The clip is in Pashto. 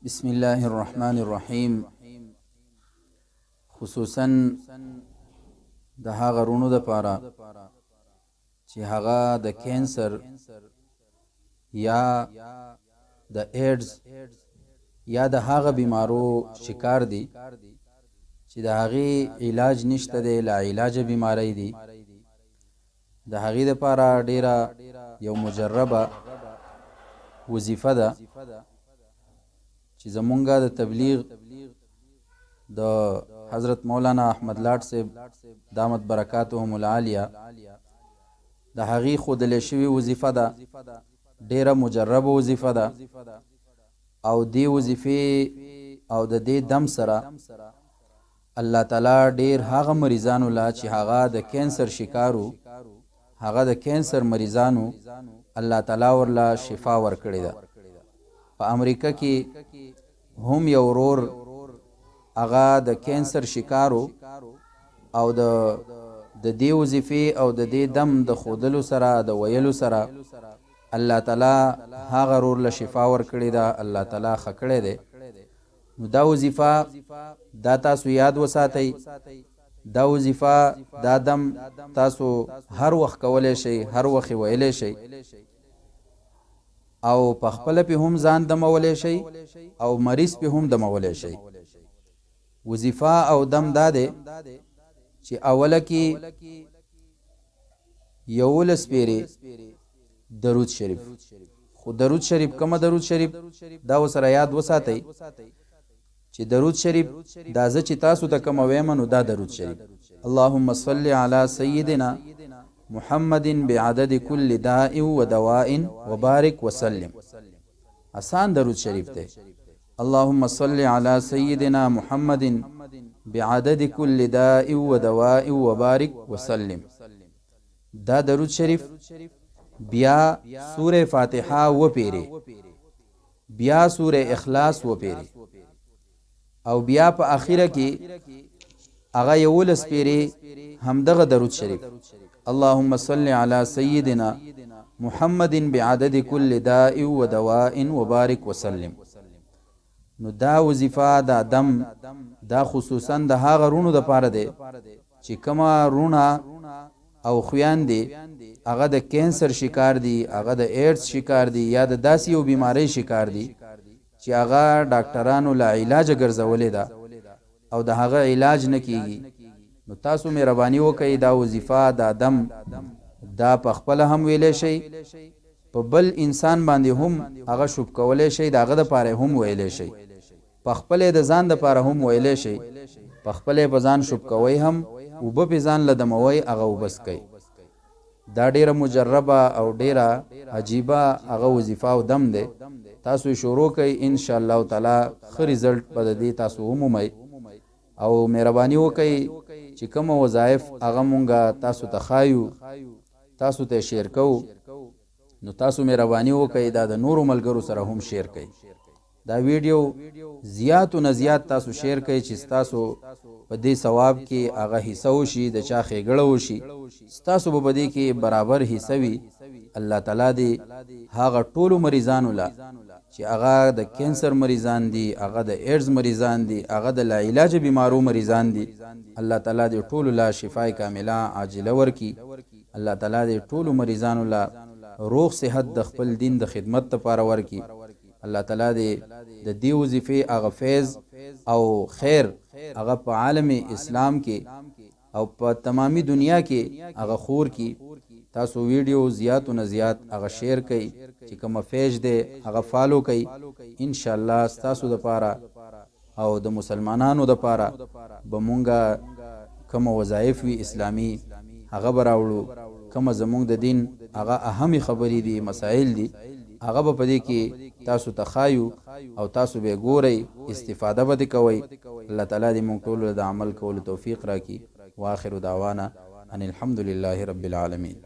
بسم الله الرحمن الرحیم. خصوصا د هغه رونو د پاره چې هغه د کینسر یا د ایډز یا د هغه بیمارو شکار دي چې د هغې علاج نشته دی، لا علاج بیماری دي. د هغې د پاره ډیره یو مجربه وظیفه ده چې زمونږه د تبلیغ د حضرت مولانا احمد لاټ صاحب دامت برکاتهم العالیه د هغې ښودلې شوې وظیفه ده، ډیره مجربه وظیفه ده. او دې وظیفې او د دې دم سره الله تعالی ډیر هغه مریضانو لا چې هغه د کینسر شکارو، هغه د کینسر مریضانو الله تعالی ورله شفا ورکړې ده. په امریکا کې هم یو ورور هغه د کینسر شکارو او د دې وظیفې او د دې دم د ښودلو سره د ویلو سره الله تعالی هغه ورور له شفا ورکړې ده، الله تعالی ښه کړی دی. نو دا وظیفه دا تاسو یاد وساتئ، دا وظیفه دا دم تاسو هر وخت کولی شئ، هر وخت ویلی شئ او په خپله پې هم ځان دمولی شئ او مریض پې هم دمولی شئ. وظیفه او دم دا دی چې اوله کې 11 پیرې درود شریف، خو درود شریف کومه درود شریف دا ورسره یاد وساتئ چې درود شریف دا زه چې تاسو ته کومه ویمه نو دا درود شریف اللهم صل علی سیدنا محمد بعدد كل داء ودواء وبارك وسلم. آسان درود شریف ته اللهم صل على سيدنا محمد بعدد كل داء ودواء وبارك وسلم. دا درود شریف بیا سوره فاتحه و پیری، بیا سوره اخلاص و پیری او بیا په اخیره کې هغه 11 پیری همدغه درود شریف اللهم صل على سيدنا محمد بعدد كل داء ودواء وبارك وسلم. نو دا وظیفه دا دم دا خصوصا د هغه رونو د پاره دی چې کومه رونه او خویان دي هغه د کینسر شکار دي، هغه د ایډز شکار دي یا د داسې یو بیماری شکار دي چې هغه ډاکټرانو لا علاج ګرځولې ده او د هغه علاج نه کیږي. نو تاسو مهرباني وکئ دا وظیفه دا دم دا په خپله هم ویلی شئ، په بل انسان باندې هم هغه شوب کولی شئ، د هغه دپاره هم ویلی شئ، په خپله د ځان دپاره هم ویلی شئ، په خپله په ځان شوب کوئ هم اوبه پې ځان له دموئ هغه اوبس کوئ. دا ډیره مجربه او ډیره عجیبه هغه وظیفه او دم دی. تاسو شروع کوئ انشاءالله تعالی ښه رزلټ به د دې تاسو ومومئ او مهرباني وکئ چې کومه وظایف هغه مونږه تاسو ته ښایو، تاسو ته شیر کوو، نو تاسو مهرباني وکئ دا د نورو ملګرو سره هم شیر کئ. دا ویډیو زیات و نه زیات تاسو شیر کئ چې ستاسو په دې ثواب کې هغه حصه وشي، د چا ښېګړه وشي، ستاسو به په دې کې برابر حصه وي. الله تعالی دې هغه ټولو مریضانو له چې هغه د کینسر مریضان دي، هغه د ایډز مریضان دي، هغه د لا علاج بیمارو مریضان دي، الله تعالی دې ټولو لا شفای کامله عاجله ورکي. الله تعالی دې ټولو مریضانو له روغ صحت د خپل دین د خدمت لپاره ورکي. الله تعالی دې د دې وظیفې هغه فیض او خیر هغه په عالم اسلام کې او په تمامي دنیا کې هغه خور کی. تاسو ویډیو زیات و نه زیات هغه شیر کئ چې کومه پیج دی هغه فالو کئ. انشاءالله ستاسو دپاره او د مسلمانانو دپاره به مونږه کومه وظایف وي اسلامي هغه به راوړو، کومه زمونږ د دین هغه اهمې خبرې دي، مسائل دي، هغه به په دې کې تاسو ته ښایو او تاسو به ګورئ، استفاده به دې کوئ. الله تعالی دې مونږ ټولو د عمل کولو توفیق راکړي. واخر دعوانا ان الحمد لله رب العالمین.